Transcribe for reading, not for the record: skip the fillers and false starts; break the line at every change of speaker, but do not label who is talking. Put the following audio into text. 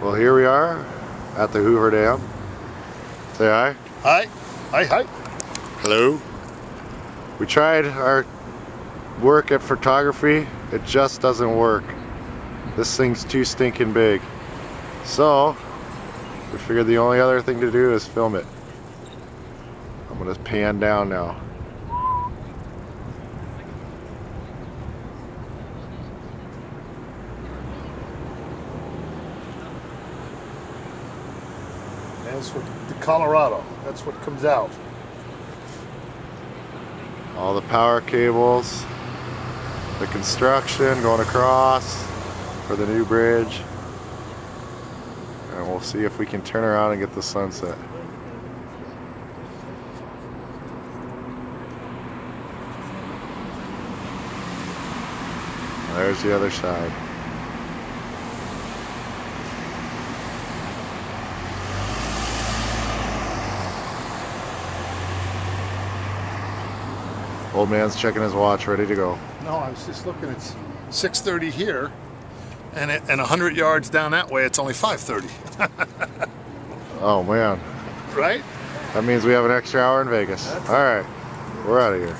Well, here we are at the Hoover Dam. Say hi.
Hi. Hi, hi.
Hello. We tried our work at photography. It just doesn't work. This thing's too stinking big. So, we figured the only other thing to do is film it. I'm gonna pan down now.
That's what the Colorado. That's what comes out.
All the power cables, the construction going across for the new bridge, and we'll see if we can turn around and get the sunset. There's the other side. Old man's checking his watch, ready to go.
No, I was just looking. It's 6:30 here, and 100 yards down that way, it's only 5:30.
Oh man.
Right?
That means we have an extra hour in Vegas. All right, we're out of here.